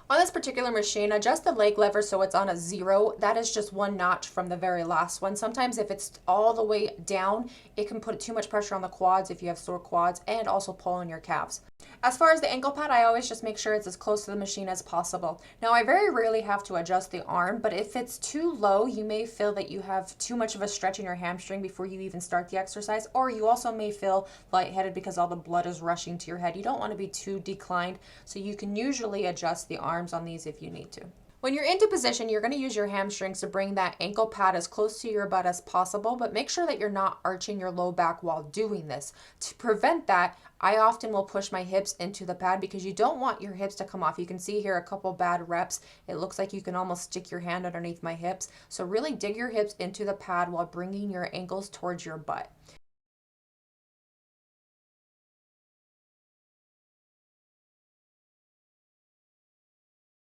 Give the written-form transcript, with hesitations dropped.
On this particular machine, adjust the leg lever so it's on a 0. That is just one notch from the very last one. Sometimes if it's all the way down, it can put too much pressure on the quads if you have sore quads, and also pull on your calves. As far as the ankle pad, I always just make sure it's as close to the machine as possible. Now, I very rarely have to adjust the arm, but if it's too low, you may feel that you have too much of a stretch in your hamstring before you even start the exercise, or you also may feel lightheaded because all the blood is rushing to your head. You don't want to be too declined, so you can usually adjust the arms on these if you need to. When you're into position, you're going to use your hamstrings to bring that ankle pad as close to your butt as possible, but make sure that you're not arching your low back while doing this. To prevent that, I often will push my hips into the pad because you don't want your hips to come off. You can see here a couple bad reps. It looks like you can almost stick your hand underneath my hips. So really dig your hips into the pad while bringing your ankles towards your butt.